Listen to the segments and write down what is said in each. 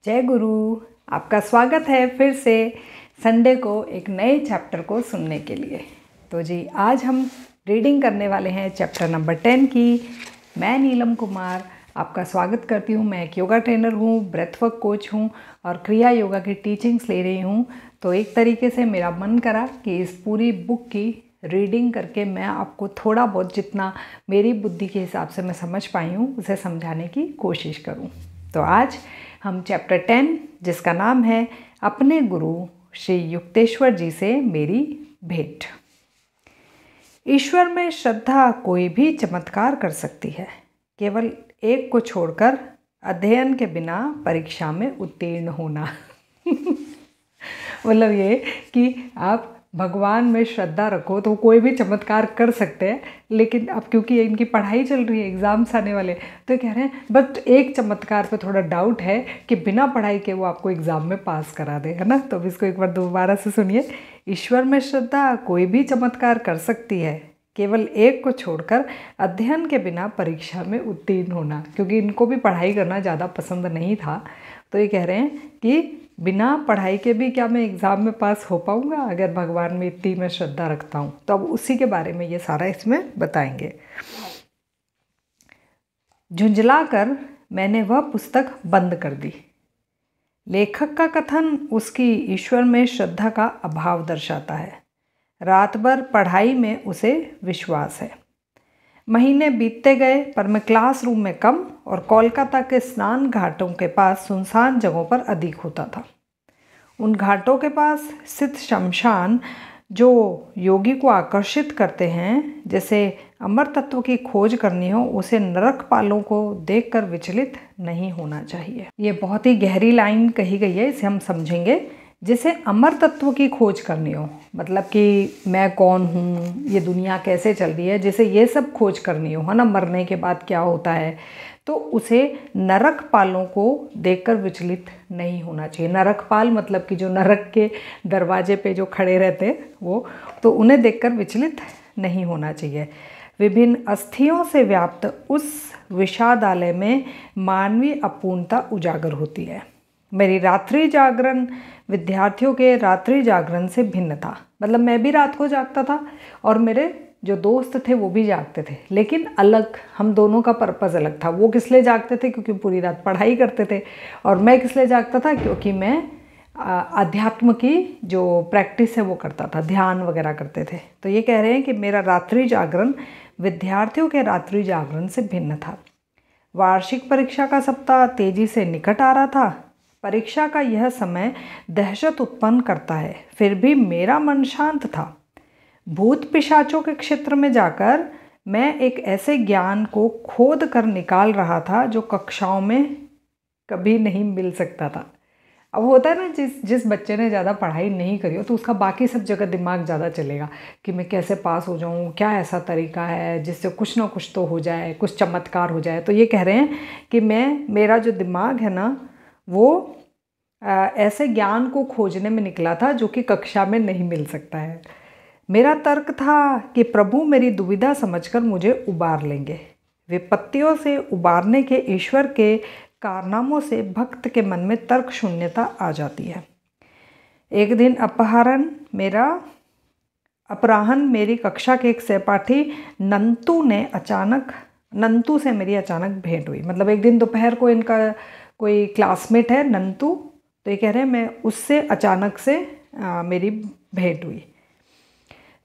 जय गुरु। आपका स्वागत है फिर से संडे को एक नए चैप्टर को सुनने के लिए। तो जी आज हम रीडिंग करने वाले हैं चैप्टर नंबर 10 की। मैं नीलम कुमार आपका स्वागत करती हूँ। मैं एक योगा ट्रेनर हूँ, ब्रेथवर्क कोच हूँ और क्रिया योगा की टीचिंग्स ले रही हूँ। तो एक तरीके से मेरा मन करा कि इस पूरी बुक की रीडिंग करके मैं आपको थोड़ा बहुत जितना मेरी बुद्धि के हिसाब से मैं समझ पाई हूँ उसे समझाने की कोशिश करूँ। तो आज हम चैप्टर 10 जिसका नाम है अपने गुरु श्री युक्तेश्वर जी से मेरी भेंट। ईश्वर में श्रद्धा कोई भी चमत्कार कर सकती है, केवल एक को छोड़कर अध्ययन के बिना परीक्षा में उत्तीर्ण होना। मतलब ये कि आप भगवान में श्रद्धा रखो तो कोई भी चमत्कार कर सकते हैं, लेकिन अब क्योंकि इनकी पढ़ाई चल रही है, एग्ज़ाम्स आने वाले, तो कह रहे हैं बट एक चमत्कार पे थोड़ा डाउट है कि बिना पढ़ाई के वो आपको एग्ज़ाम में पास करा दे, है ना। तो अब इसको एक बार दोबारा से सुनिए। ईश्वर में श्रद्धा कोई भी चमत्कार कर सकती है, केवल एक को छोड़कर अध्ययन के बिना परीक्षा में उत्तीर्ण होना। क्योंकि इनको भी पढ़ाई करना ज़्यादा पसंद नहीं था, तो ये कह रहे हैं कि बिना पढ़ाई के भी क्या मैं एग्ज़ाम में पास हो पाऊँगा अगर भगवान में इतनी मैं श्रद्धा रखता हूँ। तो अब उसी के बारे में ये सारा इसमें बताएंगे। झुंझलाकर मैंने वह पुस्तक बंद कर दी। लेखक का कथन उसकी ईश्वर में श्रद्धा का अभाव दर्शाता है। रात भर पढ़ाई में उसे विश्वास है। महीने बीतते गए पर मैं क्लासरूम में कम और कोलकाता के स्नान घाटों के पास सुनसान जगहों पर अधिक होता था। उन घाटों के पास स्थित शमशान जो योगी को आकर्षित करते हैं, जैसे अमर तत्व की खोज करनी हो, उसे नरकपालों को देखकर विचलित नहीं होना चाहिए। ये बहुत ही गहरी लाइन कही गई है, इसे हम समझेंगे। जैसे अमर तत्व की खोज करनी हो, मतलब कि मैं कौन हूँ, ये दुनिया कैसे चल रही है, जैसे ये सब खोज करनी हो, है ना, मरने के बाद क्या होता है, तो उसे नरकपालों को देखकर विचलित नहीं होना चाहिए। नरकपाल मतलब कि जो नरक के दरवाजे पे जो खड़े रहते हैं वो, तो उन्हें देखकर विचलित नहीं होना चाहिए। विभिन्न अस्थियों से व्याप्त उस विषादालय में मानवीय अपूर्णता उजागर होती है। मेरी रात्रि जागरण विद्यार्थियों के रात्रि जागरण से भिन्न था। मतलब मैं भी रात को जागता था और मेरे जो दोस्त थे वो भी जागते थे, लेकिन अलग, हम दोनों का पर्पज़ अलग था। वो किस लिए जागते थे? क्योंकि पूरी रात पढ़ाई करते थे। और मैं किस लिए जागता था? क्योंकि मैं अध्यात्म की जो प्रैक्टिस है वो करता था, ध्यान वगैरह करते थे। तो ये कह रहे हैं कि मेरा रात्रि जागरण विद्यार्थियों के रात्रि जागरण से भिन्न था। वार्षिक परीक्षा का सप्ताह तेजी से निकट आ रहा था। परीक्षा का यह समय दहशत उत्पन्न करता है, फिर भी मेरा मन शांत था। भूत पिशाचों के क्षेत्र में जाकर मैं एक ऐसे ज्ञान को खोद कर निकाल रहा था जो कक्षाओं में कभी नहीं मिल सकता था। अब होता है ना, जिस बच्चे ने ज़्यादा पढ़ाई नहीं करी हो तो उसका बाकी सब जगह दिमाग ज़्यादा चलेगा कि मैं कैसे पास हो जाऊँ, क्या ऐसा तरीका है जिससे कुछ ना कुछ तो हो जाए, कुछ चमत्कार हो जाए। तो ये कह रहे हैं कि मेरा जो दिमाग है ना, वो ऐसे ज्ञान को खोजने में निकला था जो कि कक्षा में नहीं मिल सकता है। मेरा तर्क था कि प्रभु मेरी दुविधा समझकर मुझे उबार लेंगे। विपत्तियों से उबारने के ईश्वर के कारनामों से भक्त के मन में तर्क शून्यता आ जाती है। एक दिन अपराह्न मेरी कक्षा के एक सहपाठी नंतू से मेरी अचानक भेंट हुई। मतलब एक दिन दोपहर को इनका कोई क्लासमेट है नंतू, तो ये कह रहे हैं मैं उससे अचानक से मेरी भेंट हुई।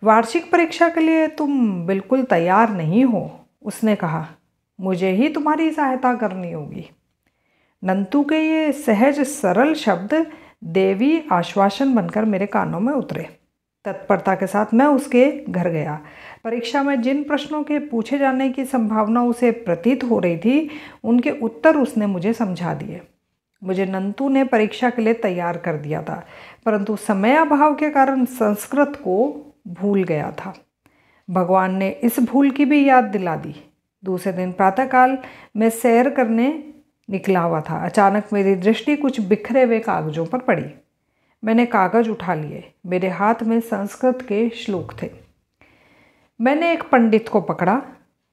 वार्षिक परीक्षा के लिए तुम बिल्कुल तैयार नहीं हो, उसने कहा। मुझे ही तुम्हारी सहायता करनी होगी। नंतू के ये सहज सरल शब्द देवी आश्वासन बनकर मेरे कानों में उतरे। तत्परता के साथ मैं उसके घर गया। परीक्षा में जिन प्रश्नों के पूछे जाने की संभावना उसे प्रतीत हो रही थी, उनके उत्तर उसने मुझे समझा दिए। मुझे नंतू ने परीक्षा के लिए तैयार कर दिया था, परंतु समय अभाव के कारण संस्कृत को भूल गया था। भगवान ने इस भूल की भी याद दिला दी। दूसरे दिन प्रातःकाल मैं सैर करने निकला हुआ था। अचानक मेरी दृष्टि कुछ बिखरे हुए कागजों पर पड़ी। मैंने कागज उठा लिए। मेरे हाथ में संस्कृत के श्लोक थे। मैंने एक पंडित को पकड़ा।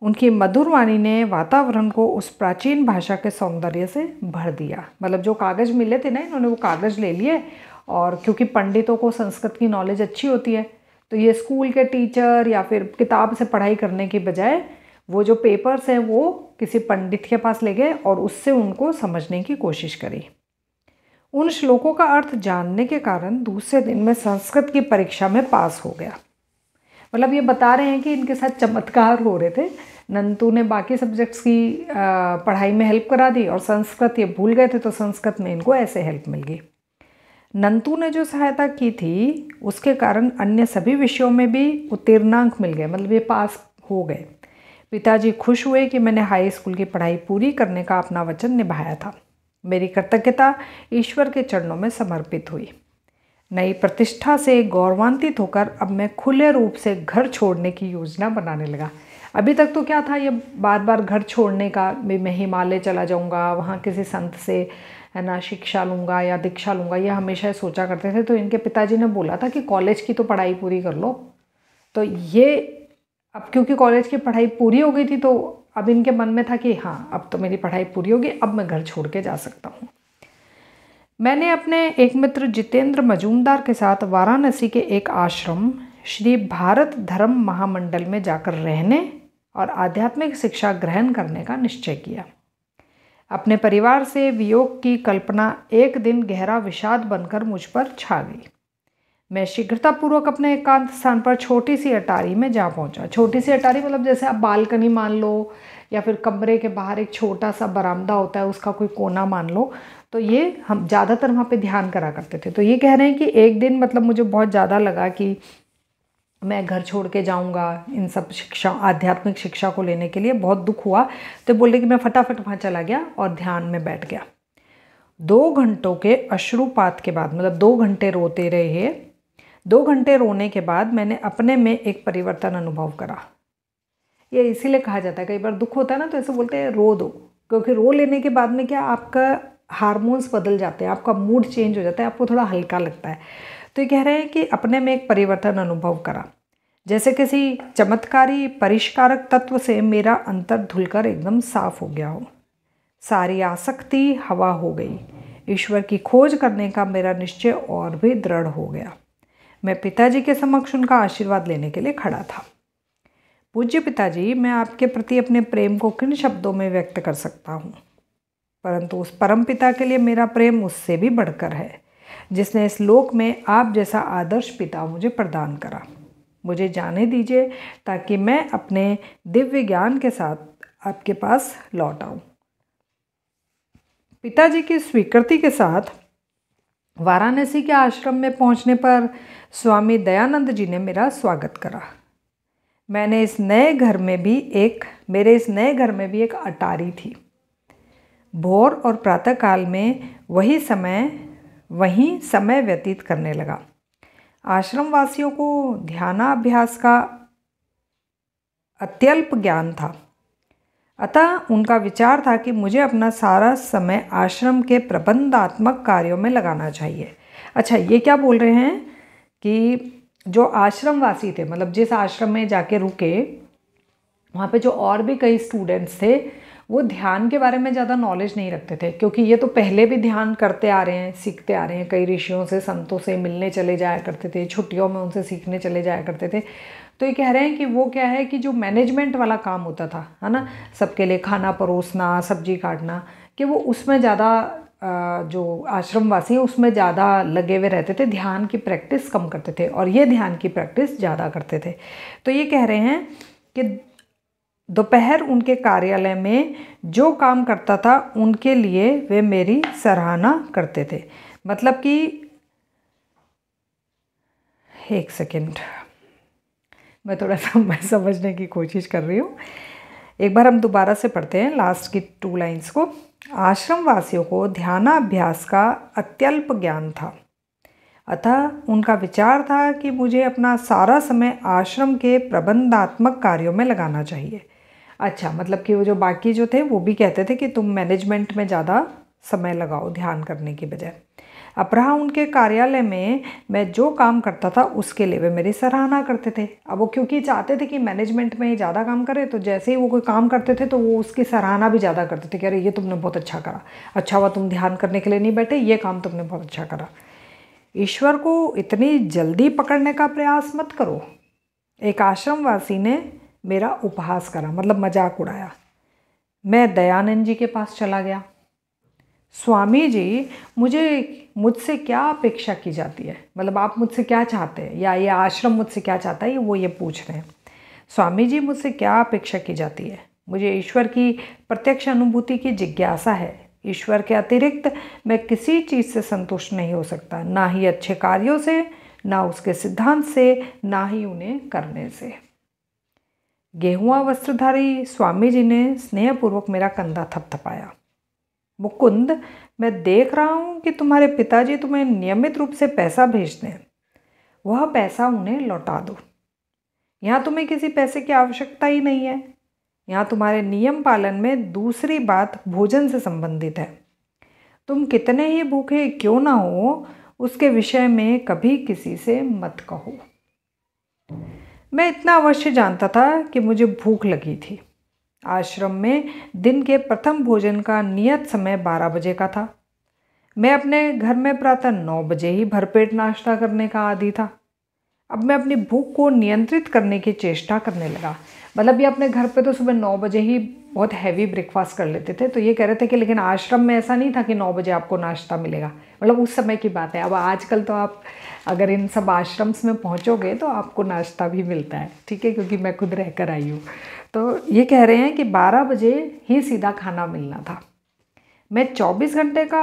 उनकी मधुर वाणी ने वातावरण को उस प्राचीन भाषा के सौंदर्य से भर दिया। मतलब जो कागज़ मिले थे ना, इन्होंने वो कागज़ ले लिए, और क्योंकि पंडितों को संस्कृत की नॉलेज अच्छी होती है, तो ये स्कूल के टीचर या फिर किताब से पढ़ाई करने की बजाय वो जो पेपर्स हैं वो किसी पंडित के पास ले गए और उससे उनको समझने की कोशिश करी। उन श्लोकों का अर्थ जानने के कारण दूसरे दिन मैं संस्कृत की परीक्षा में पास हो गया। मतलब ये बता रहे हैं कि इनके साथ चमत्कार हो रहे थे। नंतू ने बाकी सब्जेक्ट्स की पढ़ाई में हेल्प करा दी और संस्कृत ये भूल गए थे, तो संस्कृत में इनको ऐसे हेल्प मिल गई। नंतू ने जो सहायता की थी उसके कारण अन्य सभी विषयों में भी उत्तीर्णांक मिल गए, मतलब ये पास हो गए। पिताजी खुश हुए कि मैंने हाई स्कूल की पढ़ाई पूरी करने का अपना वचन निभाया था। मेरी कृतज्ञता ईश्वर के चरणों में समर्पित हुई। नई प्रतिष्ठा से गौरवान्वित होकर अब मैं खुले रूप से घर छोड़ने की योजना बनाने लगा। अभी तक तो क्या था, ये बार बार घर छोड़ने का, मैं हिमालय चला जाऊंगा, वहाँ किसी संत से है ना शिक्षा लूँगा या दीक्षा लूँगा, ये हमेशा सोचा करते थे। तो इनके पिताजी ने बोला था कि कॉलेज की तो पढ़ाई पूरी कर लो। तो ये अब क्योंकि कॉलेज की पढ़ाई पूरी हो गई थी, तो अब इनके मन में था कि हाँ, अब तो मेरी पढ़ाई पूरी होगी, अब मैं घर छोड़ के जा सकता हूँ। मैंने अपने एक मित्र जितेंद्र मजूमदार के साथ वाराणसी के एक आश्रम श्री भारत धर्म महामंडल में जाकर रहने और आध्यात्मिक शिक्षा ग्रहण करने का निश्चय किया। अपने परिवार से वियोग की कल्पना एक दिन गहरा विषाद बनकर मुझ पर छा गई। मैं शीघ्रतापूर्वक अपने एकांत स्थान पर छोटी सी अटारी में जा पहुंचा। छोटी सी अटारी मतलब जैसे आप बालकनी मान लो, या फिर कमरे के बाहर एक छोटा सा बरामदा होता है, उसका कोई कोना मान लो। तो ये हम ज़्यादातर वहाँ पे ध्यान करा करते थे। तो ये कह रहे हैं कि एक दिन मतलब मुझे बहुत ज़्यादा लगा कि मैं घर छोड़ के जाऊंगा इन सब शिक्षा, आध्यात्मिक शिक्षा को लेने के लिए। बहुत दुख हुआ, तो बोले कि मैं फटाफट वहाँ चला गया और ध्यान में बैठ गया। 2 घंटों के अश्रुपात के बाद, मतलब 2 घंटे रोते रहे, 2 घंटे रोने के बाद मैंने अपने में एक परिवर्तन अनुभव करा। ये इसीलिए कहा जाता है, कई बार दुख होता है ना, तो ऐसे बोलते हैं रो दो, क्योंकि रो लेने के बाद में क्या आपका हार्मोन्स बदल जाते हैं, आपका मूड चेंज हो जाता है, आपको थोड़ा हल्का लगता है। तो ये कह रहे हैं कि अपने में एक परिवर्तन अनुभव करा, जैसे किसी चमत्कारी परिष्कारक तत्व से मेरा अंतर धुलकर एकदम साफ हो गया हो। सारी आसक्ति हवा हो गई। ईश्वर की खोज करने का मेरा निश्चय और भी दृढ़ हो गया। मैं पिताजी के समक्ष उनका आशीर्वाद लेने के लिए खड़ा था। पूज्य पिताजी, मैं आपके प्रति अपने प्रेम को किन शब्दों में व्यक्त कर सकता हूँ, परंतु उस परम पिता के लिए मेरा प्रेम उससे भी बढ़कर है, जिसने इस लोक में आप जैसा आदर्श पिता मुझे प्रदान करा। मुझे जाने दीजिए ताकि मैं अपने दिव्य ज्ञान के साथ आपके पास लौट आऊँ। पिताजी की स्वीकृति के साथ वाराणसी के आश्रम में पहुंचने पर स्वामी दयानंद जी ने मेरा स्वागत करा। मेरे इस नए घर में भी एक अटारी थी। भोर और प्रातःकाल में वही समय व्यतीत करने लगा। आश्रम वासियों को ध्यानाभ्यास का अत्यल्प ज्ञान था, अतः उनका विचार था कि मुझे अपना सारा समय आश्रम के प्रबंधात्मक कार्यों में लगाना चाहिए। अच्छा, ये क्या बोल रहे हैं कि जो आश्रमवासी थे, मतलब जिस आश्रम में जाके रुके, वहाँ पे जो और भी कई स्टूडेंट्स थे, वो ध्यान के बारे में ज़्यादा नॉलेज नहीं रखते थे, क्योंकि ये तो पहले भी ध्यान करते आ रहे हैं, सीखते आ रहे हैं। कई ऋषियों से, संतों से मिलने चले जाया करते थे, छुट्टियों में उनसे सीखने चले जाया करते थे। तो ये कह रहे हैं कि वो क्या है कि जो मैनेजमेंट वाला काम होता था, है ना, सबके लिए खाना परोसना, सब्जी काटना, कि वो उसमें ज़्यादा जो आश्रमवासी हैं उसमें ज़्यादा लगे हुए रहते थे, ध्यान की प्रैक्टिस कम करते थे, और ये ध्यान की प्रैक्टिस ज़्यादा करते थे। तो ये कह रहे हैं कि दोपहर उनके कार्यालय में जो काम करता था उनके लिए वे मेरी सराहना करते थे। मतलब कि एक सेकंड, मैं थोड़ा सा मैं समझने की कोशिश कर रही हूँ। एक बार हम दोबारा से पढ़ते हैं लास्ट की 2 लाइन्स को। आश्रम वासियों को ध्यानाभ्यास का अत्यल्प ज्ञान था, अतः उनका विचार था कि मुझे अपना सारा समय आश्रम के प्रबंधात्मक कार्यों में लगाना चाहिए। अच्छा, मतलब कि वो जो बाकी जो थे वो भी कहते थे कि तुम मैनेजमेंट में ज़्यादा समय लगाओ ध्यान करने की बजाय। अपराह उनके कार्यालय में मैं जो काम करता था उसके लिए वे मेरी सराहना करते थे। अब वो क्योंकि चाहते थे कि मैनेजमेंट में ही ज़्यादा काम करे, तो जैसे ही वो कोई काम करते थे तो वो उसकी सराहना भी ज़्यादा करते थे कि अरे ये तुमने बहुत अच्छा करा, अच्छा हुआ तुम ध्यान करने के लिए नहीं बैठे, ये काम तुमने बहुत अच्छा करा। ईश्वर को इतनी जल्दी पकड़ने का प्रयास मत करो। एक आश्रमवासी ने मेरा उपहास करा, मतलब मजाक उड़ाया। मैं दयानंद जी के पास चला गया। स्वामी जी, मुझसे क्या अपेक्षा की जाती है, मतलब आप मुझसे क्या चाहते हैं, या ये आश्रम मुझसे क्या चाहता है, वो ये पूछ रहे हैं। स्वामी जी, मुझसे क्या अपेक्षा की जाती है? मुझे ईश्वर की प्रत्यक्ष अनुभूति की जिज्ञासा है। ईश्वर के अतिरिक्त मैं किसी चीज़ से संतुष्ट नहीं हो सकता, ना ही अच्छे कार्यों से, ना उसके सिद्धांत से, ना ही उन्हें करने से। गेहुआ वस्त्रधारी स्वामी जी ने स्नेहपूर्वक मेरा कंधा थपथपाया। मुकुंद, मैं देख रहा हूँ कि तुम्हारे पिताजी तुम्हें नियमित रूप से पैसा भेजते हैं। वह पैसा उन्हें लौटा दो। यहाँ तुम्हें किसी पैसे की आवश्यकता ही नहीं है। यहाँ तुम्हारे नियम पालन में दूसरी बात भोजन से संबंधित है। तुम कितने ही भूखे क्यों ना हो, उसके विषय में कभी किसी से मत कहो। मैं इतना अवश्य जानता था कि मुझे भूख लगी थी। आश्रम में दिन के प्रथम भोजन का नियत समय 12 बजे का था। मैं अपने घर में प्रातः 9 बजे ही भरपेट नाश्ता करने का आदी था। अब मैं अपनी भूख को नियंत्रित करने की चेष्टा करने लगा। मतलब ये अपने घर पे तो सुबह 9 बजे ही बहुत हैवी ब्रेकफास्ट कर लेते थे, तो ये कह रहे थे कि लेकिन आश्रम में ऐसा नहीं था कि 9 बजे आपको नाश्ता मिलेगा। मतलब उस समय की बात है। अब आजकल तो आप अगर इन सब आश्रम्स में पहुंचोगे तो आपको नाश्ता भी मिलता है, ठीक है, क्योंकि मैं खुद रहकर आई हूँ। तो ये कह रहे हैं कि 12 बजे ही सीधा खाना मिलना था। मैं 24 घंटे का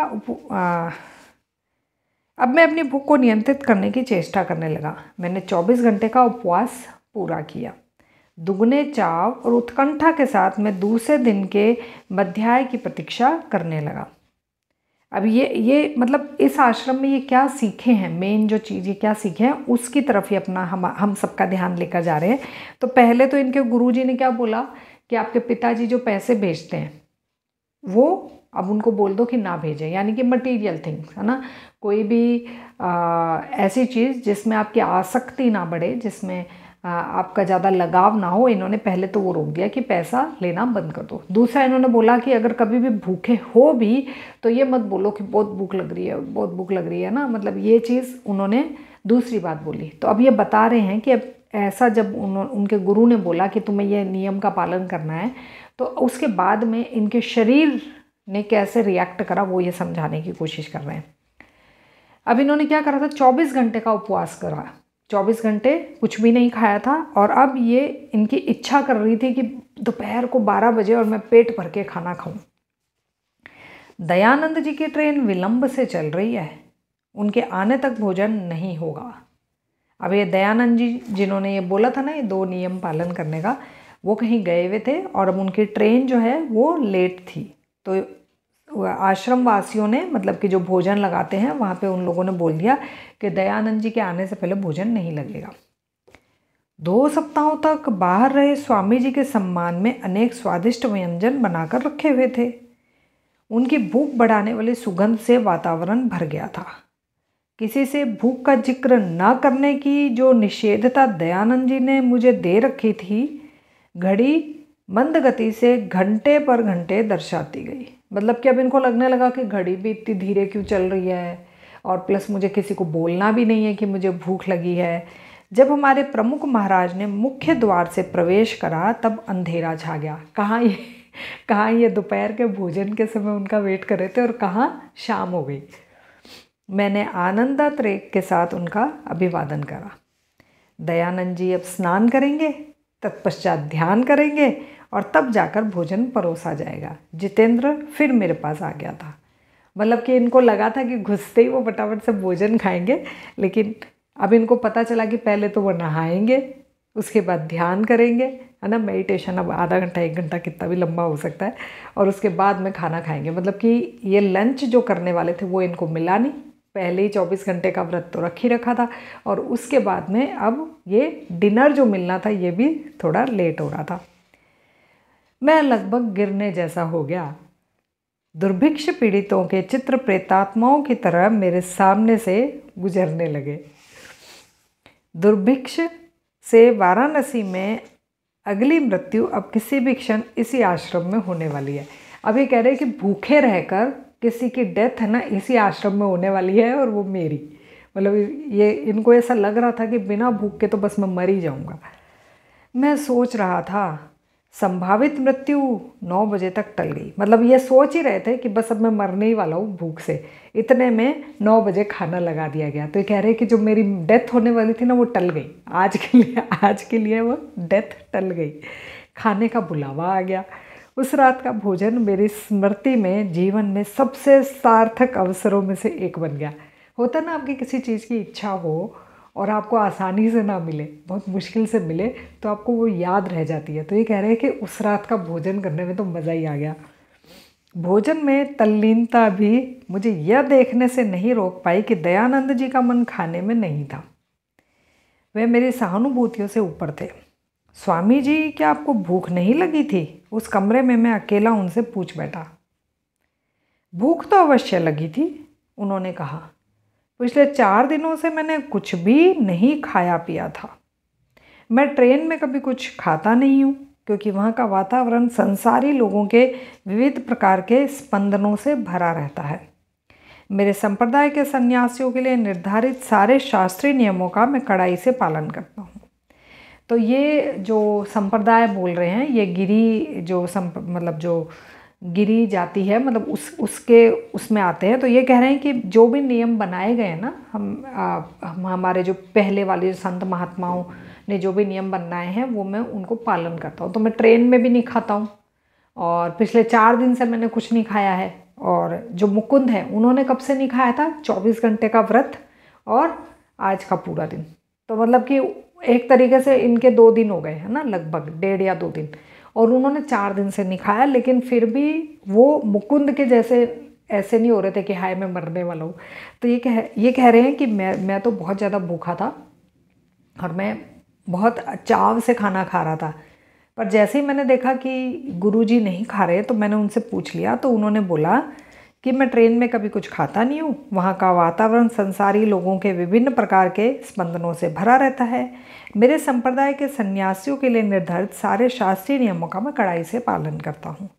अब मैं अपनी भूख को नियंत्रित करने की चेष्टा करने लगा। मैंने 24 घंटे का उपवास पूरा किया। दुगने चाव और उत्कंठा के साथ मैं दूसरे दिन के मध्याह्न की प्रतीक्षा करने लगा। अब ये मतलब इस आश्रम में ये क्या सीखे हैं, मेन जो चीज़ ये क्या सीखे हैं, उसकी तरफ ही अपना हम सबका ध्यान लेकर जा रहे हैं। तो पहले तो इनके गुरुजी ने क्या बोला कि आपके पिताजी जो पैसे भेजते हैं वो अब उनको बोल दो कि ना भेजें, यानी कि मटेरियल थिंग्स, है ना, कोई भी ऐसी चीज़ जिसमें आपकी आसक्ति ना बढ़े, जिसमें आपका ज़्यादा लगाव ना हो, इन्होंने पहले तो वो रोक दिया कि पैसा लेना बंद कर दो। दूसरा इन्होंने बोला कि अगर कभी भी भूखे हो भी तो ये मत बोलो कि बहुत भूख लग रही है, बहुत भूख लग रही है ना, मतलब ये चीज़ उन्होंने दूसरी बात बोली। तो अब ये बता रहे हैं कि अब ऐसा जब उनके गुरु ने बोला कि तुम्हें ये नियम का पालन करना है, तो उसके बाद में इनके शरीर ने कैसे रिएक्ट करा वो ये समझाने की कोशिश कर रहे हैं। अब इन्होंने क्या करा था, 24 घंटे का उपवास करा, 24 घंटे कुछ भी नहीं खाया था, और अब ये इनकी इच्छा कर रही थी कि दोपहर को 12 बजे और मैं पेट भर के खाना खाऊं। दयानंद जी की ट्रेन विलंब से चल रही है, उनके आने तक भोजन नहीं होगा। अब ये दयानंद जी जिन्होंने ये बोला था ना ये 2 नियम पालन करने का, वो कहीं गए हुए थे और अब उनकी ट्रेन जो है वो लेट थी। तो आश्रम वासियों ने, मतलब कि जो भोजन लगाते हैं वहाँ पे उन लोगों ने बोल दिया कि दयानंद जी के आने से पहले भोजन नहीं लगेगा। 2 सप्ताहों तक बाहर रहे स्वामी जी के सम्मान में अनेक स्वादिष्ट व्यंजन बनाकर रखे हुए थे। उनकी भूख बढ़ाने वाली सुगंध से वातावरण भर गया था। किसी से भूख का जिक्र न करने की जो निषेधता दयानंद जी ने मुझे दे रखी थी, घड़ी मंद गति से घंटे पर घंटे दर्शाती गई। मतलब कि अब इनको लगने लगा कि घड़ी भी इतनी धीरे क्यों चल रही है, और प्लस मुझे किसी को बोलना भी नहीं है कि मुझे भूख लगी है। जब हमारे प्रमुख महाराज ने मुख्य द्वार से प्रवेश करा तब अंधेरा छा गया। कहाँ ये दोपहर के भोजन के समय उनका वेट कर रहे थे और कहाँ शाम हो गई। मैंने आनंदातिरेक के साथ उनका अभिवादन करा। दयानंद जी अब स्नान करेंगे, तत्पश्चात ध्यान करेंगे और तब जाकर भोजन परोसा जाएगा। जितेंद्र फिर मेरे पास आ गया था। मतलब कि इनको लगा था कि घुसते ही वो फटाफट से भोजन खाएंगे, लेकिन अब इनको पता चला कि पहले तो वो नहाएंगे, उसके बाद ध्यान करेंगे, है ना, मेडिटेशन अब आधा घंटा 1 घंटा कितना भी लंबा हो सकता है, और उसके बाद में खाना खाएंगे। मतलब कि ये लंच जो करने वाले थे वो इनको मिला नहीं। पहले ही 24 घंटे का व्रत तो रख ही रखा था, और उसके बाद में अब ये डिनर जो मिलना था ये भी थोड़ा लेट हो रहा था। मैं लगभग गिरने जैसा हो गया। दुर्भिक्ष पीड़ितों के चित्र प्रेतात्माओं की तरह मेरे सामने से गुजरने लगे। दुर्भिक्ष से वाराणसी में अगली मृत्यु अब किसी भी क्षण इसी आश्रम में होने वाली है। अब ये कह रहे हैं कि भूखे रहकर किसी की डेथ है ना इसी आश्रम में होने वाली है, और वो मेरी, मतलब ये इनको ऐसा लग रहा था कि बिना भूख के तो बस मैं मर ही जाऊंगा। मैं सोच रहा था, संभावित मृत्यु 9 बजे तक टल गई। मतलब ये सोच ही रहे थे कि बस अब मैं मरने ही वाला हूँ भूख से, इतने में 9 बजे खाना लगा दिया गया। तो ये कह रहे हैं कि जो मेरी डेथ होने वाली थी ना वो टल गई, आज के लिए वो डेथ टल गई। खाने का बुलावा आ गया। उस रात का भोजन मेरी स्मृति में जीवन में सबसे सार्थक अवसरों में से एक बन गया। होता ना, आपकी किसी चीज़ की इच्छा हो और आपको आसानी से ना मिले, बहुत मुश्किल से मिले, तो आपको वो याद रह जाती है। तो ये कह रहे हैं कि उस रात का भोजन करने में तो मज़ा ही आ गया। भोजन में तल्लीनता भी मुझे यह देखने से नहीं रोक पाई कि दयानंद जी का मन खाने में नहीं था। वे मेरी सहानुभूतियों से ऊपर थे। स्वामी जी, क्या आपको भूख नहीं लगी थी? उस कमरे में मैं अकेला उनसे पूछ बैठा। भूख तो अवश्य लगी थी, उन्होंने कहा। पिछले 4 दिनों से मैंने कुछ भी नहीं खाया पिया था। मैं ट्रेन में कभी कुछ खाता नहीं हूँ, क्योंकि वहाँ का वातावरण संसारी लोगों के विविध प्रकार के स्पंदनों से भरा रहता है। मेरे संप्रदाय के सन्यासियों के लिए निर्धारित सारे शास्त्रीय नियमों का मैं कड़ाई से पालन करता हूँ। तो ये जो संप्रदाय बोल रहे हैं, ये गिरी जो मतलब जो गिरी जाति है, मतलब उसमें आते हैं। तो ये कह रहे हैं कि जो भी नियम बनाए गए हैं ना, हम हमारे जो पहले वाले संत महात्माओं ने जो भी नियम बनाए हैं वो मैं उनको पालन करता हूँ। तो मैं ट्रेन में भी नहीं खाता हूँ, और पिछले 4 दिन से मैंने कुछ नहीं खाया है। और जो मुकुंद है उन्होंने कब से नहीं खाया था? 24 घंटे का व्रत और आज का पूरा दिन। तो मतलब कि एक तरीके से इनके 2 दिन हो गए है ना, लगभग 1.5 या 2 दिन, और उन्होंने 4 दिन से नहीं खाया। लेकिन फिर भी वो मुकुंद के जैसे ऐसे नहीं हो रहे थे कि हाय मैं मरने वाला हूँ। तो ये कह रहे हैं कि मैं तो बहुत ज़्यादा भूखा था और मैं बहुत चाव से खाना खा रहा था। पर जैसे ही मैंने देखा कि गुरुजी नहीं खा रहे, तो मैंने उनसे पूछ लिया। तो उन्होंने बोला कि मैं ट्रेन में कभी कुछ खाता नहीं हूँ। वहाँ का वातावरण संसारी लोगों के विभिन्न प्रकार के स्पंदनों से भरा रहता है। मेरे संप्रदाय के सन्यासियों के लिए निर्धारित सारे शास्त्रीय नियमों का मैं कड़ाई से पालन करता हूँ।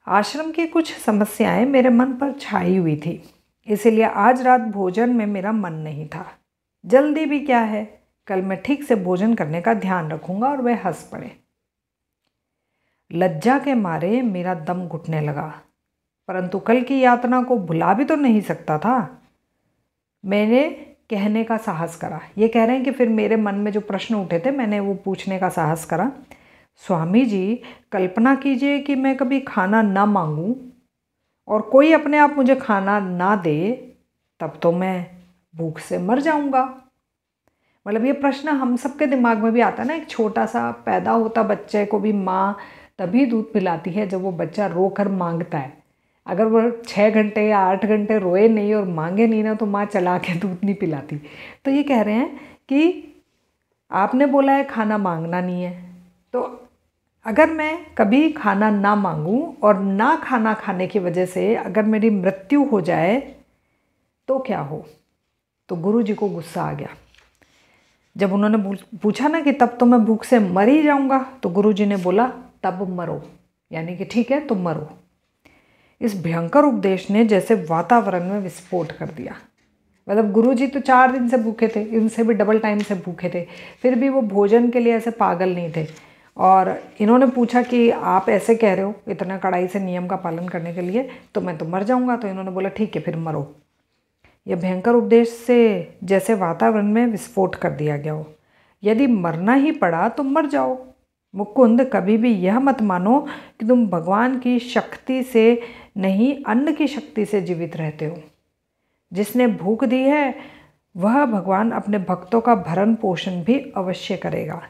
आश्रम की कुछ समस्याएं मेरे मन पर छाई हुई थी, इसीलिए आज रात भोजन में मेरा मन नहीं था। जल्दी भी क्या है, कल मैं ठीक से भोजन करने का ध्यान रखूंगा। और वह हंस पड़े। लज्जा के मारे मेरा दम घुटने लगा, परंतु कल की यातना को भुला भी तो नहीं सकता था। मैंने कहने का साहस करा। ये कह रहे हैं कि फिर मेरे मन में जो प्रश्न उठे थे मैंने वो पूछने का साहस करा। स्वामी जी, कल्पना कीजिए कि मैं कभी खाना ना मांगूं और कोई अपने आप मुझे खाना ना दे, तब तो मैं भूख से मर जाऊंगा। मतलब ये प्रश्न हम सबके दिमाग में भी आता है ना। एक छोटा सा पैदा होता बच्चे को भी माँ तभी दूध पिलाती है जब वो बच्चा रो कर मांगता है। अगर वो 6 घंटे या 8 घंटे रोए नहीं और मांगे नहीं ना, तो माँ चला के दूध नहीं पिलाती। तो ये कह रहे हैं कि आपने बोला है खाना मांगना नहीं है, तो अगर मैं कभी खाना ना मांगूं और ना खाना खाने की वजह से अगर मेरी मृत्यु हो जाए तो क्या हो? तो गुरु जी को गुस्सा आ गया। जब उन्होंने पूछा ना कि तब तो मैं भूख से मर ही जाऊंगा, तो गुरु जी ने बोला तब मरो, यानी कि ठीक है तुम मरो। इस भयंकर उपदेश ने जैसे वातावरण में विस्फोट कर दिया। मतलब गुरुजी तो 4 दिन से भूखे थे, इनसे भी डबल टाइम से भूखे थे, फिर भी वो भोजन के लिए ऐसे पागल नहीं थे। और इन्होंने पूछा कि आप ऐसे कह रहे हो इतना कड़ाई से नियम का पालन करने के लिए, तो मैं तो मर जाऊंगा। तो इन्होंने बोला ठीक है फिर मरो। यह भयंकर उपदेश से जैसे वातावरण में विस्फोट कर दिया गया हो। यदि मरना ही पड़ा तो मर जाओ। मुकुंद, कभी भी यह मत मानो कि तुम भगवान की शक्ति से नहीं, अन्न की शक्ति से जीवित रहते हो। जिसने भूख दी है वह भगवान अपने भक्तों का भरण पोषण भी अवश्य करेगा।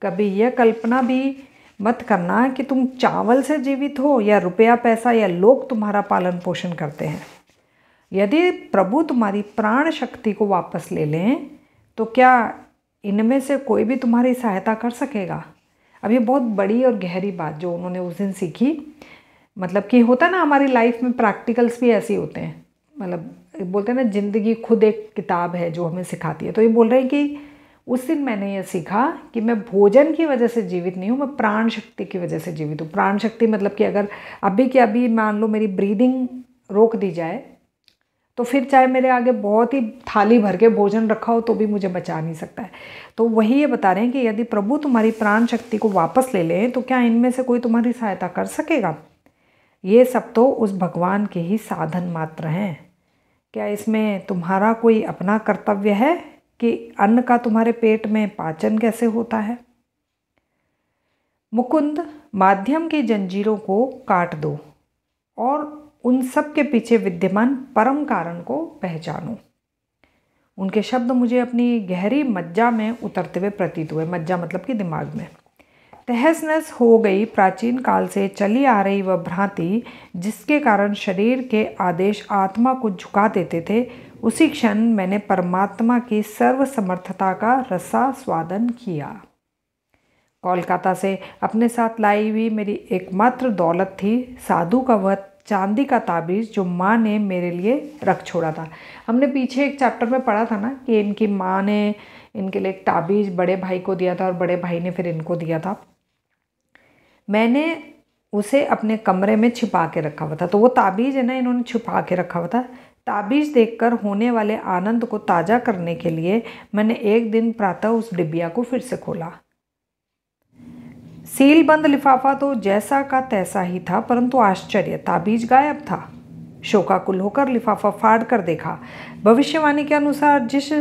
कभी यह कल्पना भी मत करना कि तुम चावल से जीवित हो या रुपया पैसा या लोग तुम्हारा पालन पोषण करते हैं। यदि प्रभु तुम्हारी प्राण शक्ति को वापस ले लें तो क्या इनमें से कोई भी तुम्हारी सहायता कर सकेगा? अब ये बहुत बड़ी और गहरी बात जो उन्होंने उस दिन सीखी। मतलब कि होता है ना हमारी लाइफ में प्रैक्टिकल्स भी ऐसे ही होते हैं, मतलब बोलते हैं ना ज़िंदगी खुद एक किताब है जो हमें सिखाती है। तो ये बोल रहे हैं कि उस दिन मैंने ये सीखा कि मैं भोजन की वजह से जीवित नहीं हूँ, मैं प्राण शक्ति की वजह से जीवित हूँ। प्राण शक्ति मतलब कि अगर अभी के अभी मान लो मेरी ब्रीदिंग रोक दी जाए तो फिर चाहे मेरे आगे बहुत ही थाली भर के भोजन रखा हो तो भी मुझे बचा नहीं सकता है। तो वही ये बता रहे हैं कि यदि प्रभु तुम्हारी प्राण शक्ति को वापस ले लें तो क्या इनमें से कोई तुम्हारी सहायता कर सकेगा? ये सब तो उस भगवान के ही साधन मात्र हैं। क्या इसमें तुम्हारा कोई अपना कर्तव्य है कि अन्न का तुम्हारे पेट में पाचन कैसे होता है? मुकुंद, माध्यम की जंजीरों को काट दो और उन सब के पीछे विद्यमान परम कारण को पहचानो। उनके शब्द मुझे अपनी गहरी मज्जा में उतरते हुए प्रतीत हुए। मज्जा मतलब कि दिमाग में। तहस नहस हो गई प्राचीन काल से चली आ रही वह भ्रांति जिसके कारण शरीर के आदेश आत्मा को झुका देते थे, उसी क्षण मैंने परमात्मा की सर्वसमर्थता का रसास्वादन किया। कोलकाता से अपने साथ लाई हुई मेरी एकमात्र दौलत थी साधु का वह चांदी का ताबीज़ जो माँ ने मेरे लिए रख छोड़ा था। हमने पीछे एक चैप्टर में पढ़ा था ना कि इनकी माँ ने इनके लिए एक ताबीज़ बड़े भाई को दिया था और बड़े भाई ने फिर इनको दिया था। मैंने उसे अपने कमरे में छिपा के रखा हुआ था। तो वो ताबीज़ है ना, इन्होंने छुपा के रखा हुआ था। ताबीज़ देखकर होने वाले आनंद को ताज़ा करने के लिए मैंने एक दिन प्रातः उस डिबिया को फिर से खोला। सील बंद लिफाफा तो जैसा का तैसा ही था, परंतु आश्चर्य, ताबीज गायब था। शोकाकुल होकर लिफाफा फाड़ कर देखा। भविष्यवाणी के अनुसार जिस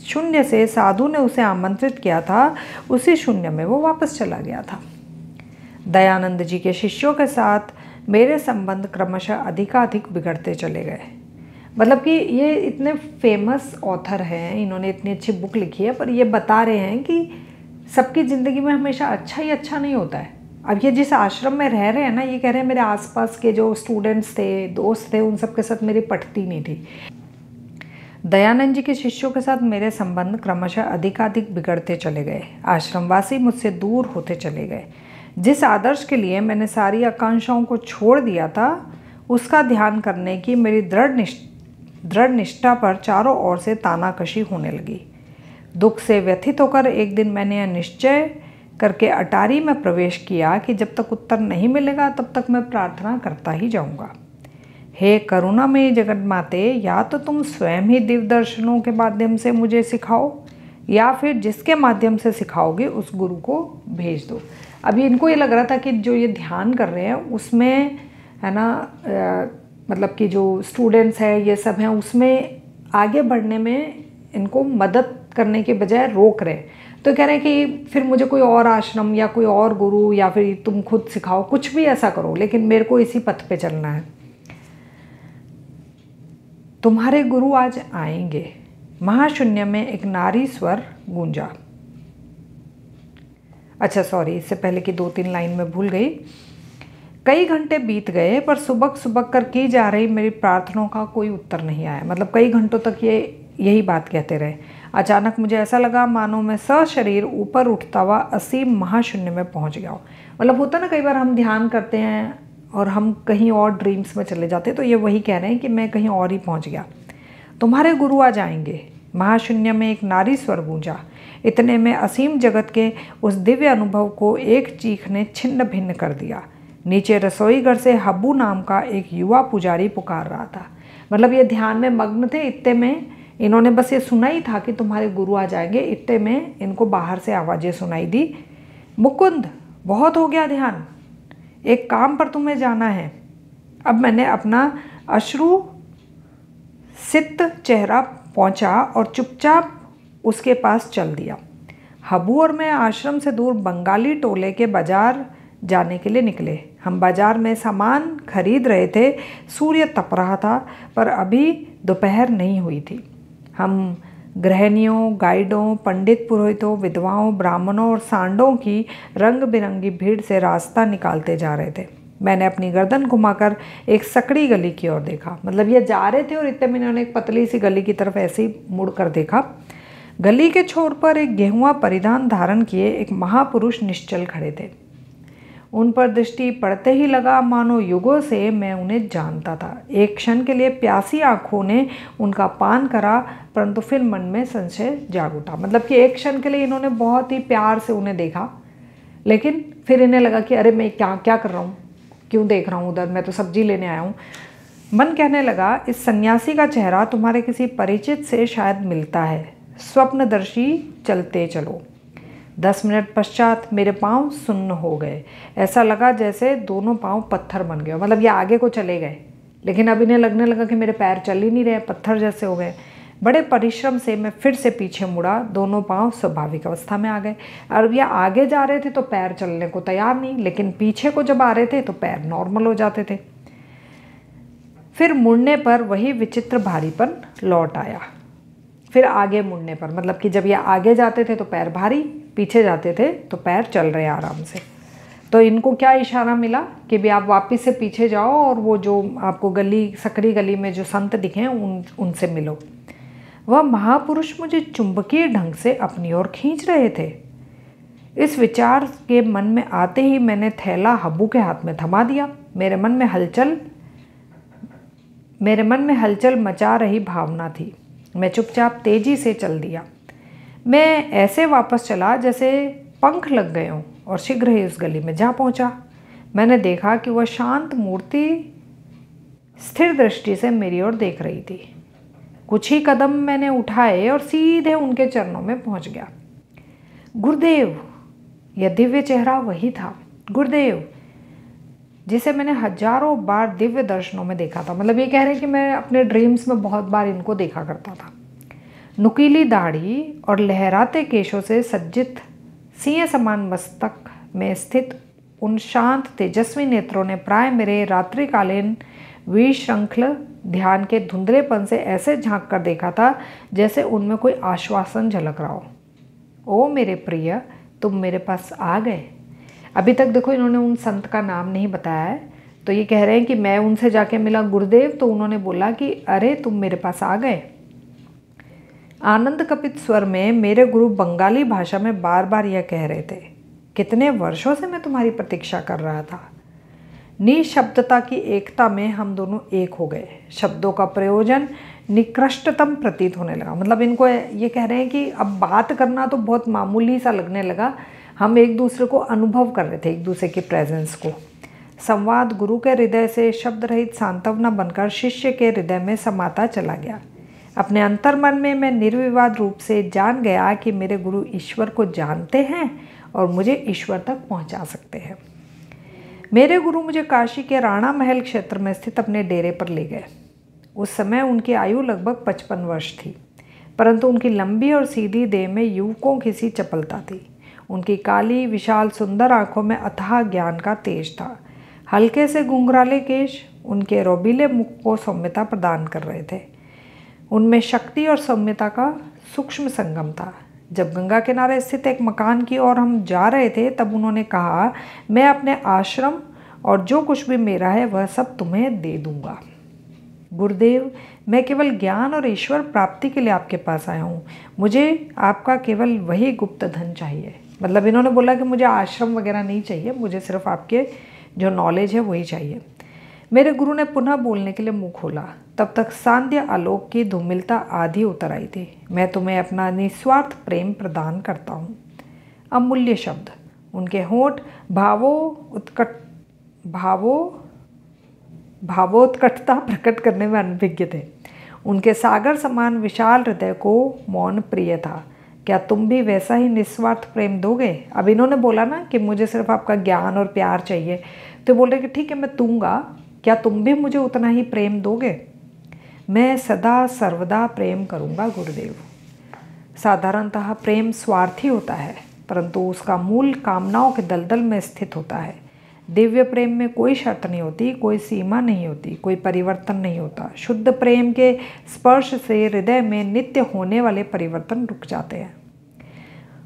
शून्य से साधु ने उसे आमंत्रित किया था उसी शून्य में वो वापस चला गया था। दयानंद जी के शिष्यों के साथ मेरे संबंध क्रमशः अधिकाधिक बिगड़ते चले गए। मतलब कि ये इतने फेमस ऑथर हैं, इन्होंने इतनी अच्छी बुक लिखी है, पर ये बता रहे हैं कि सबकी ज़िंदगी में हमेशा अच्छा ही अच्छा नहीं होता है। अब ये जिस आश्रम में रह रहे हैं ना, ये कह रहे हैं मेरे आसपास के जो स्टूडेंट्स थे, दोस्त थे, उन सब के साथ मेरी पटती नहीं थी। दयानंद जी के शिष्यों के साथ मेरे संबंध क्रमशः अधिकाधिक बिगड़ते चले गए। आश्रमवासी मुझसे दूर होते चले गए। जिस आदर्श के लिए मैंने सारी आकांक्षाओं को छोड़ दिया था, उसका ध्यान करने की मेरी दृढ़ निष्ठा पर चारों ओर से तानाकशी होने लगी। दुख से व्यथित होकर एक दिन मैंने यह निश्चय करके अटारी में प्रवेश किया कि जब तक उत्तर नहीं मिलेगा तब तक मैं प्रार्थना करता ही जाऊंगा। हे करुणामयी जगत माते, या तो तुम स्वयं ही दिव्य दर्शनों के माध्यम से मुझे सिखाओ या फिर जिसके माध्यम से सिखाओगे उस गुरु को भेज दो। अभी इनको ये लग रहा था कि जो ये ध्यान कर रहे हैं उसमें है ना, मतलब कि जो स्टूडेंट्स हैं ये सब हैं, उसमें आगे बढ़ने में इनको मदद करने के बजाय रोक रहे। तो कह रहे हैं कि फिर मुझे कोई और आश्रम या कोई और गुरु या फिर तुम खुद सिखाओ, कुछ भी ऐसा करो, लेकिन मेरे को इसी पथ पे चलना है। तुम्हारे गुरु आज आएंगे। महाशून्य में एक नारी स्वर गूंजा। अच्छा सॉरी, इससे पहले की 2-3 लाइन में भूल गई। कई घंटे बीत गए पर सुबह सुबह कर की जा रही मेरी प्रार्थनाओं का कोई उत्तर नहीं आया। मतलब कई घंटों तक ये यही बात कहते रहे। अचानक मुझे ऐसा लगा मानो मैं सशरीर ऊपर उठता हुआ असीम महाशून्य में पहुंच गया हूँ। मतलब होता ना, कई बार हम ध्यान करते हैं और हम कहीं और ड्रीम्स में चले जाते हैं, तो ये वही कह रहे हैं कि मैं कहीं और ही पहुंच गया। तुम्हारे गुरु आ जाएंगे। महाशून्य में एक नारी स्वर गूंजा। इतने में असीम जगत के उस दिव्य अनुभव को एक चीख ने छिन्न भिन्न कर दिया। नीचे रसोई घर से हब्बू नाम का एक युवा पुजारी पुकार रहा था। मतलब ये ध्यान में मग्न थे। इतने में इन्होंने बस ये सुना ही था कि तुम्हारे गुरु आ जाएंगे, इतने में इनको बाहर से आवाज़ें सुनाई दी। मुकुंद, बहुत हो गया ध्यान, एक काम पर तुम्हें जाना है। अब मैंने अपना अश्रु सिक्त चेहरा पहुंचा और चुपचाप उसके पास चल दिया। हब्बू और मैं आश्रम से दूर बंगाली टोले के बाजार जाने के लिए निकले। हम बाजार में सामान खरीद रहे थे। सूर्य तप रहा था पर अभी दोपहर नहीं हुई थी। हम गृहिणियों, गाइडों, पंडित पुरोहितों, विधवाओं, ब्राह्मणों और सांडों की रंग बिरंगी भीड़ से रास्ता निकालते जा रहे थे। मैंने अपनी गर्दन घुमाकर एक सकड़ी गली की ओर देखा। मतलब ये जा रहे थे और इतने में इन्होंने एक पतली सी गली की तरफ ऐसे ही मुड़ कर देखा। गली के छोर पर एक गेहुआ परिधान धारण किए एक महापुरुष निश्चल खड़े थे। उन पर दृष्टि पड़ते ही लगा मानो युगों से मैं उन्हें जानता था। एक क्षण के लिए प्यासी आंखों ने उनका पान करा, परंतु फिर मन में संशय जाग उठा। मतलब कि एक क्षण के लिए इन्होंने बहुत ही प्यार से उन्हें देखा, लेकिन फिर इन्हें लगा कि अरे मैं क्या क्या कर रहा हूँ, क्यों देख रहा हूँ उधर, मैं तो सब्जी लेने आया हूँ। मन कहने लगा, इस सन्यासी का चेहरा तुम्हारे किसी परिचित से शायद मिलता है। स्वप्नदर्शी चलते चलो। 10 मिनट पश्चात मेरे पांव सुन्न हो गए। ऐसा लगा जैसे दोनों पांव पत्थर बन गए। मतलब ये आगे को चले गए, लेकिन अब इन्हें लगने लगा कि मेरे पैर चल ही नहीं रहे, पत्थर जैसे हो गए। बड़े परिश्रम से मैं फिर से पीछे मुड़ा, दोनों पांव स्वाभाविक अवस्था में आ गए। और ये आगे जा रहे थे तो पैर चलने को तैयार नहीं, लेकिन पीछे को जब आ रहे थे तो पैर नॉर्मल हो जाते थे। फिर मुड़ने पर वही विचित्र भारीपन लौट आया। फिर आगे मुड़ने पर, मतलब कि जब ये आगे जाते थे तो पैर भारी, पीछे जाते थे तो पैर चल रहे आराम से। तो इनको क्या इशारा मिला कि भी आप वापस से पीछे जाओ और वो जो आपको गली, सकरी गली में जो संत दिखे उनसे मिलो। वह महापुरुष मुझे चुंबकीय ढंग से अपनी ओर खींच रहे थे। इस विचार के मन में आते ही मैंने थैला हब्बू के हाथ में थमा दिया। मेरे मन में हलचल मचा रही भावना थी। मैं चुपचाप तेजी से चल दिया। मैं ऐसे वापस चला जैसे पंख लग गए हों और शीघ्र ही उस गली में जा पहुंचा। मैंने देखा कि वह शांत मूर्ति स्थिर दृष्टि से मेरी ओर देख रही थी। कुछ ही कदम मैंने उठाए और सीधे उनके चरणों में पहुंच गया। गुरुदेव! यह दिव्य चेहरा वही था, गुरुदेव, जिसे मैंने हजारों बार दिव्य दर्शनों में देखा था। मतलब ये कह रहे हैं कि मैं अपने ड्रीम्स में बहुत बार इनको देखा करता था। नुकीली दाढ़ी और लहराते केशों से सज्जित सिंह समान मस्तक में स्थित उन शांत तेजस्वी नेत्रों ने प्राय मेरे रात्रिकालीन विश्रृंखल ध्यान के धुंधलेपन से ऐसे झांक कर देखा था जैसे उनमें कोई आश्वासन झलक रहा हो। ओ मेरे प्रिय, तुम मेरे पास आ गए। अभी तक देखो इन्होंने उन संत का नाम नहीं बताया है, तो ये कह रहे हैं कि मैं उनसे जाके मिला गुरुदेव, तो उन्होंने बोला कि अरे तुम मेरे पास आ गए। आनंद कपित स्वर में मेरे गुरु बंगाली भाषा में बार बार यह कह रहे थे, कितने वर्षों से मैं तुम्हारी प्रतीक्षा कर रहा था। निशब्दता की एकता में हम दोनों एक हो गए। शब्दों का प्रयोजन निकृष्टतम प्रतीत होने लगा। मतलब इनको ये कह रहे हैं कि अब बात करना तो बहुत मामूली सा लगने लगा। हम एक दूसरे को अनुभव कर रहे थे, एक दूसरे की प्रेजेंस को। संवाद गुरु के हृदय से शब्द रहित सांत्वना बनकर शिष्य के हृदय में समाता चला गया। अपने अंतर्मन में मैं निर्विवाद रूप से जान गया कि मेरे गुरु ईश्वर को जानते हैं और मुझे ईश्वर तक पहुंचा सकते हैं। मेरे गुरु मुझे काशी के राणा महल क्षेत्र में स्थित अपने डेरे पर ले गए। उस समय उनकी आयु लगभग 55 वर्ष थी, परंतु उनकी लंबी और सीधी देह में युवकों की सी चपलता थी। उनकी काली विशाल सुंदर आंखों में अथाह ज्ञान का तेज था। हल्के से घुंघराले केश उनके रोबीले मुख को सौम्यता प्रदान कर रहे थे। उनमें शक्ति और सौम्यता का सूक्ष्म संगम था। जब गंगा किनारे स्थित एक मकान की ओर हम जा रहे थे तब उन्होंने कहा, मैं अपने आश्रम और जो कुछ भी मेरा है वह सब तुम्हें दे दूंगा। गुरुदेव, मैं केवल ज्ञान और ईश्वर प्राप्ति के लिए आपके पास आया हूँ। मुझे आपका केवल वही गुप्त धन चाहिए। मतलब इन्होंने बोला कि मुझे आश्रम वगैरह नहीं चाहिए, मुझे सिर्फ आपके जो नॉलेज है वही चाहिए। मेरे गुरु ने पुनः बोलने के लिए मुंह खोला। तब तक सांध्य आलोक की धूमिलता आधी उतर आई थी। मैं तुम्हें अपना निस्वार्थ प्रेम प्रदान करता हूँ। अमूल्य शब्द। उनके होंठ भावोत्कटता प्रकट करने में अनभिज्ञ थे। उनके सागर समान विशाल हृदय को मौन प्रिय था। क्या तुम भी वैसा ही निस्वार्थ प्रेम दोगे? अब इन्होंने बोला ना कि मुझे सिर्फ आपका ज्ञान और प्यार चाहिए, तो बोल रहे कि ठीक है मैं दूंगा, क्या तुम भी मुझे उतना ही प्रेम दोगे? मैं सदा सर्वदा प्रेम करूंगा गुरुदेव। साधारणतः प्रेम स्वार्थी होता है, परंतु उसका मूल कामनाओं के दलदल में स्थित होता है। दिव्य प्रेम में कोई शर्त नहीं होती, कोई सीमा नहीं होती, कोई परिवर्तन नहीं होता। शुद्ध प्रेम के स्पर्श से हृदय में नित्य होने वाले परिवर्तन रुक जाते हैं।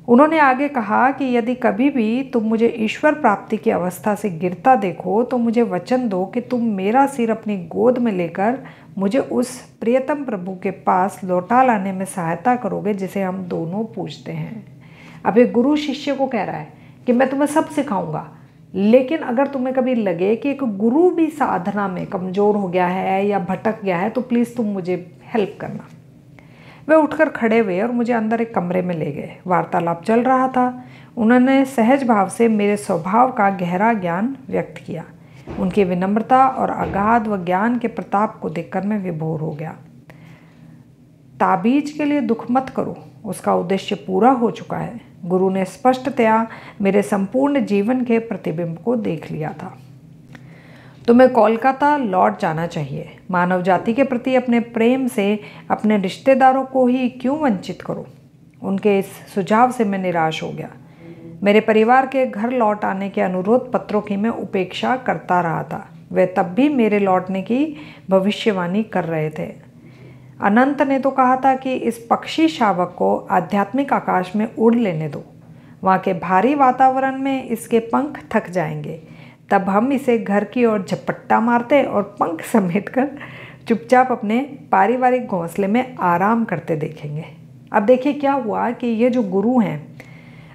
उन्होंने आगे कहा कि यदि कभी भी तुम मुझे ईश्वर प्राप्ति की अवस्था से गिरता देखो तो मुझे वचन दो कि तुम मेरा सिर अपनी गोद में लेकर मुझे उस प्रियतम प्रभु के पास लौटा लाने में सहायता करोगे जिसे हम दोनों पूजते हैं। अब एक गुरु शिष्य को कह रहा है कि मैं तुम्हें सब सिखाऊंगा, लेकिन अगर तुम्हें कभी लगे कि एक गुरु भी साधना में कमज़ोर हो गया है या भटक गया है तो प्लीज़ तुम मुझे हेल्प करना। वे उठकर खड़े हुए और मुझे अंदर एक कमरे में ले गए। वार्तालाप चल रहा था। उन्होंने सहज भाव से मेरे स्वभाव का गहरा ज्ञान व्यक्त किया। उनकी विनम्रता और अगाध व ज्ञान के प्रताप को देखकर मैं विभोर हो गया। ताबीज के लिए दुख मत करो, उसका उद्देश्य पूरा हो चुका है। गुरु ने स्पष्टतया मेरे संपूर्ण जीवन के प्रतिबिंब को देख लिया था। तुम्हें कोलकाता लौट जाना चाहिए। मानव जाति के प्रति अपने प्रेम से अपने रिश्तेदारों को ही क्यों वंचित करो। उनके इस सुझाव से मैं निराश हो गया। मेरे परिवार के घर लौट आने के अनुरोध पत्रों की मैं उपेक्षा करता रहा था। वे तब भी मेरे लौटने की भविष्यवाणी कर रहे थे। अनंत ने तो कहा था कि इस पक्षी शावक को आध्यात्मिक आकाश में उड़ लेने दो। वहाँ के भारी वातावरण में इसके पंख थक जाएंगे। तब हम इसे घर की ओर झपट्टा मारते और पंख समेटकर चुपचाप अपने पारिवारिक घोंसले में आराम करते देखेंगे। अब देखिए क्या हुआ कि ये जो गुरु हैं,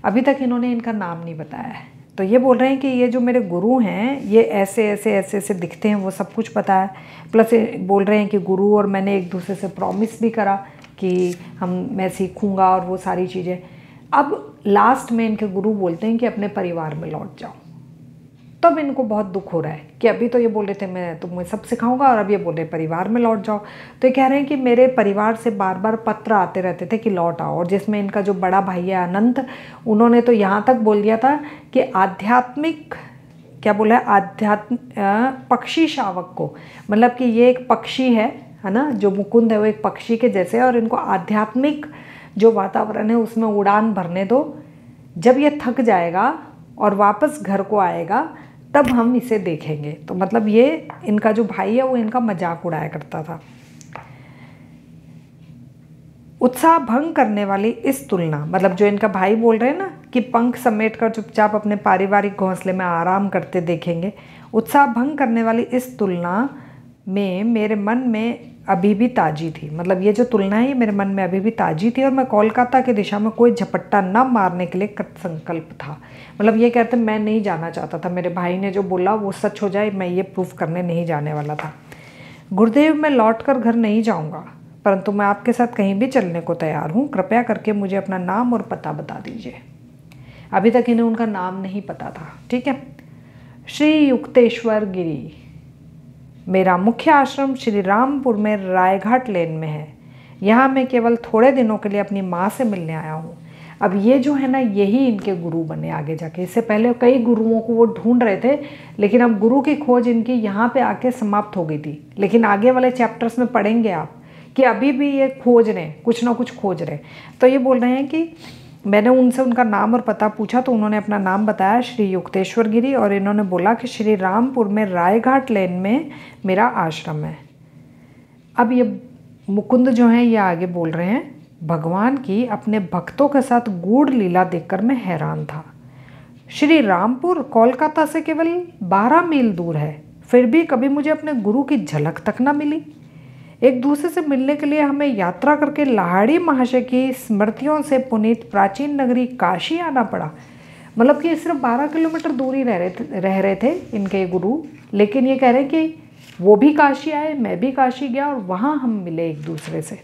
अभी तक इन्होंने इनका नाम नहीं बताया है। तो ये बोल रहे हैं कि ये जो मेरे गुरु हैं ये ऐसे ऐसे ऐसे ऐसे दिखते हैं, वो सब कुछ पता है। प्लस बोल रहे हैं कि गुरु और मैंने एक दूसरे से प्रॉमिस भी करा कि मैं सीखूंगा और वो सारी चीज़ें। अब लास्ट में इनके गुरु बोलते हैं कि अपने परिवार में लौट जाओ। तब इनको बहुत दुख हो रहा है कि अभी तो ये बोल रहे थे मैं तुम्हें सब सिखाऊंगा और अब ये बोल रहे परिवार में लौट जाओ। तो ये कह रहे हैं कि मेरे परिवार से बार बार पत्र आते रहते थे कि लौट आओ, और जिसमें इनका जो बड़ा भाई है अनंत, उन्होंने तो यहाँ तक बोल दिया था कि आध्यात्मिक क्या बोला है, पक्षी शावक को, मतलब कि ये एक पक्षी है ना, जो मुकुंद है वो एक पक्षी के जैसे, और इनको आध्यात्मिक जो वातावरण है उसमें उड़ान भरने दो। जब ये थक जाएगा और वापस घर को आएगा तब हम इसे देखेंगे। तो मतलब ये इनका जो भाई है वो इनका मजाक उड़ाया करता था। उत्साह भंग करने वाली इस तुलना, मतलब जो इनका भाई बोल रहे हैं ना कि पंख समेटकर चुपचाप अपने पारिवारिक घोंसले में आराम करते देखेंगे, उत्साह भंग करने वाली इस तुलना में मेरे मन में अभी भी ताजी थी। मतलब ये जो तुलना है ये मेरे मन में अभी भी ताजी थी और मैं कोलकाता की दिशा में कोई झपट्टा न मारने के लिए कृत संकल्प था। मतलब ये कहते मैं नहीं जाना चाहता था, मेरे भाई ने जो बोला वो सच हो जाए, मैं ये प्रूफ करने नहीं जाने वाला था। गुरुदेव, मैं लौटकर घर नहीं जाऊँगा, परंतु मैं आपके साथ कहीं भी चलने को तैयार हूँ। कृपया करके मुझे अपना नाम और पता बता दीजिए। अभी तक इन्हें उनका नाम नहीं पता था। ठीक है। श्री युक्तेश्वर गिरी। मेरा मुख्य आश्रम श्री रामपुर में रायघाट लेन में है। यहाँ मैं केवल थोड़े दिनों के लिए अपनी माँ से मिलने आया हूँ। अब ये जो है ना, यही इनके गुरु बने आगे जाके। इससे पहले कई गुरुओं को वो ढूंढ रहे थे, लेकिन अब गुरु की खोज इनकी यहाँ पे आके समाप्त हो गई थी। लेकिन आगे वाले चैप्टर्स में पढ़ेंगे आप कि अभी भी ये खोज रहे, कुछ ना कुछ खोज रहे। तो ये बोल रहे हैं कि मैंने उनसे उनका नाम और पता पूछा तो उन्होंने अपना नाम बताया, श्री युक्तेश्वर गिरी, और इन्होंने बोला कि श्री रामपुर में रायघाट लेन में मेरा आश्रम है। अब ये मुकुंद जो हैं ये आगे बोल रहे हैं, भगवान की अपने भक्तों के साथ गूढ़ लीला देखकर मैं हैरान था। श्री रामपुर कोलकाता से केवल 12 मील दूर है, फिर भी कभी मुझे अपने गुरु की झलक तक न मिली। एक दूसरे से मिलने के लिए हमें यात्रा करके लाहाड़ी महाशय की स्मृतियों से पुनीत प्राचीन नगरी काशी आना पड़ा। मतलब कि सिर्फ 12 किलोमीटर दूरी रह रहे थे इनके गुरु, लेकिन ये कह रहे हैं कि वो भी काशी आए, मैं भी काशी गया और वहाँ हम मिले एक दूसरे से।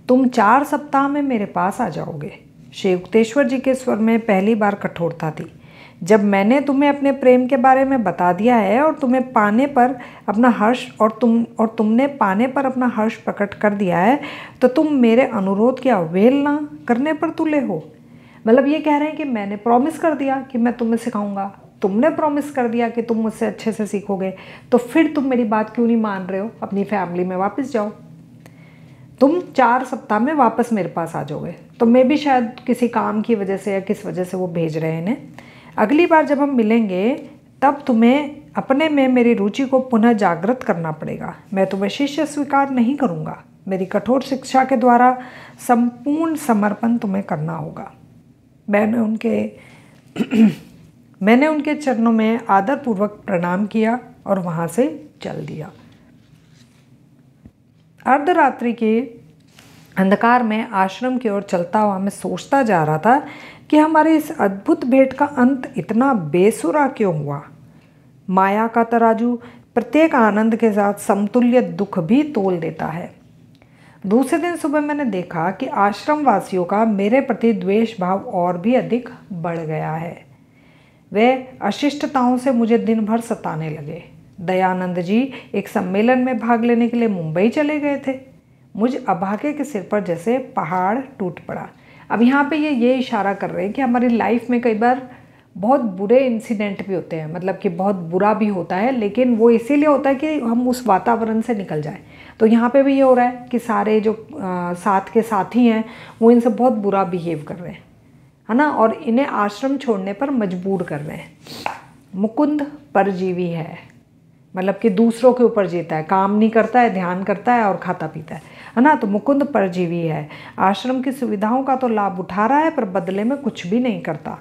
तुम 4 सप्ताह में मेरे पास आ जाओगे। श्री युक्तेश्वर जी के स्वर में पहली बार कठोरता थी। जब मैंने तुम्हें अपने प्रेम के बारे में बता दिया है और तुम्हें पाने पर अपना हर्ष तुमने पाने पर अपना हर्ष प्रकट कर दिया है, तो तुम मेरे अनुरोध की अवहेलना करने पर तुले हो। मतलब ये कह रहे हैं कि मैंने प्रॉमिस कर दिया कि मैं तुम्हें सिखाऊंगा, तुमने प्रॉमिस कर दिया कि तुम मुझसे अच्छे से सीखोगे, तो फिर तुम मेरी बात क्यों नहीं मान रहे हो? अपनी फैमिली में वापस जाओ। तुम 4 सप्ताह में वापस मेरे पास आ जाओगे। तो मैं भी शायद किसी काम की वजह से या किस वजह से वो भेज रहे हैं इन्हें। अगली बार जब हम मिलेंगे तब तुम्हें अपने में मेरी रुचि को पुनः जागृत करना पड़ेगा। मैं तुम्हें शिष्य स्वीकार नहीं करूँगा। मेरी कठोर शिक्षा के द्वारा संपूर्ण समर्पण तुम्हें करना होगा। मैंने उनके चरणों में आदरपूर्वक प्रणाम किया और वहाँ से चल दिया। अर्धरात्रि के अंधकार में आश्रम की ओर चलता हुआ मैं सोचता जा रहा था कि हमारी इस अद्भुत भेंट का अंत इतना बेसुरा क्यों हुआ। माया का तराजू प्रत्येक आनंद के साथ समतुल्य दुख भी तोल देता है। दूसरे दिन सुबह मैंने देखा कि आश्रम वासियों का मेरे प्रति द्वेष भाव और भी अधिक बढ़ गया है। वे अशिष्टताओं से मुझे दिन भर सताने लगे। दयानंद जी एक सम्मेलन में भाग लेने के लिए मुंबई चले गए थे। मुझ अभागे के सिर पर जैसे पहाड़ टूट पड़ा। अब यहाँ पे ये इशारा कर रहे हैं कि हमारी लाइफ में कई बार बहुत बुरे इंसिडेंट भी होते हैं, मतलब कि बहुत बुरा भी होता है, लेकिन वो इसीलिए होता है कि हम उस वातावरण से निकल जाएं। तो यहाँ पे भी ये हो रहा है कि सारे जो साथ के साथी हैं वो इनसे बहुत बुरा बिहेव कर रहे हैं, है ना, और इन्हें आश्रम छोड़ने पर मजबूर कर रहे हैं। मुकुंद परजीवी है, मतलब कि दूसरों के ऊपर जीता है, काम नहीं करता है, ध्यान करता है और खाता पीता है ना। तो मुकुंद परजीवी है, आश्रम की सुविधाओं का तो लाभ उठा रहा है पर बदले में कुछ भी नहीं करता।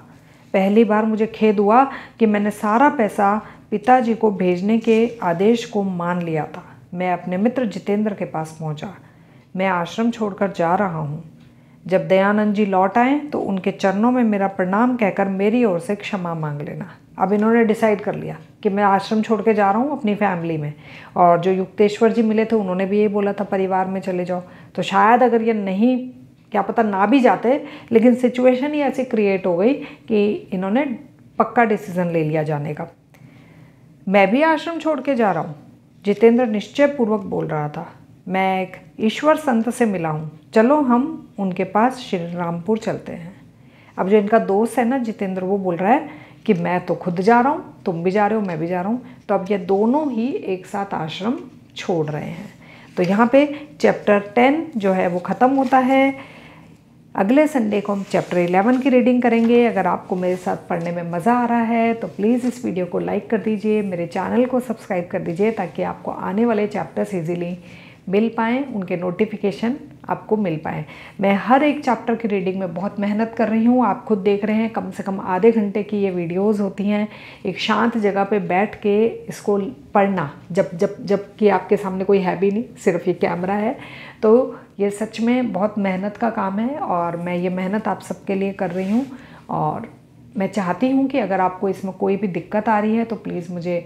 पहली बार मुझे खेद हुआ कि मैंने सारा पैसा पिताजी को भेजने के आदेश को मान लिया था। मैं अपने मित्र जितेंद्र के पास पहुंचा। मैं आश्रम छोड़कर जा रहा हूं। जब दयानंद जी लौट आए तो उनके चरणों में मेरा प्रणाम कहकर मेरी ओर से क्षमा मांग लेना। अब इन्होंने डिसाइड कर लिया कि मैं आश्रम छोड़ के जा रहा हूँ अपनी फैमिली में। और जो युक्तेश्वर जी मिले थे उन्होंने भी यही बोला था परिवार में चले जाओ। तो शायद अगर ये नहीं, क्या पता ना भी जाते, लेकिन सिचुएशन ही ऐसी क्रिएट हो गई कि इन्होंने पक्का डिसीजन ले लिया जाने का। मैं भी आश्रम छोड़ के जा रहा हूँ, जितेंद्र निश्चय पूर्वक बोल रहा था। मैं एक ईश्वर संत से मिला हूँ, चलो हम उनके पास श्री रामपुर चलते हैं। अब जो इनका दोस्त है ना जितेंद्र, वो बोल रहा है कि मैं तो खुद जा रहा हूँ, तुम भी जा रहे हो, मैं भी जा रहा हूँ। तो अब ये दोनों ही एक साथ आश्रम छोड़ रहे हैं। तो यहाँ पे चैप्टर 10 जो है वो ख़त्म होता है। अगले संडे को हम चैप्टर 11 की रीडिंग करेंगे। अगर आपको मेरे साथ पढ़ने में मज़ा आ रहा है तो प्लीज़ इस वीडियो को लाइक कर दीजिए, मेरे चैनल को सब्सक्राइब कर दीजिए ताकि आपको आने वाले चैप्टर्स इजीली मिल पाएँ, उनके नोटिफिकेशन आपको मिल पाएँ। मैं हर एक चैप्टर की रीडिंग में बहुत मेहनत कर रही हूँ, आप खुद देख रहे हैं। कम से कम आधे घंटे की ये वीडियोज़ होती हैं। एक शांत जगह पे बैठ के इसको पढ़ना, जब कि आपके सामने कोई है भी नहीं, सिर्फ ये कैमरा है, तो ये सच में बहुत मेहनत का काम है और मैं ये मेहनत आप सबके लिए कर रही हूँ। और मैं चाहती हूँ कि अगर आपको इसमें कोई भी दिक्कत आ रही है तो प्लीज़ मुझे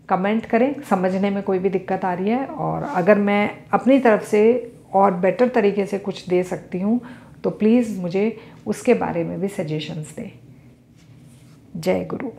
कमेंट करें, समझने में कोई भी दिक्कत आ रही है, और अगर मैं अपनी तरफ से और बेटर तरीके से कुछ दे सकती हूँ तो प्लीज़ मुझे उसके बारे में भी सजेशंस दें। जय गुरु।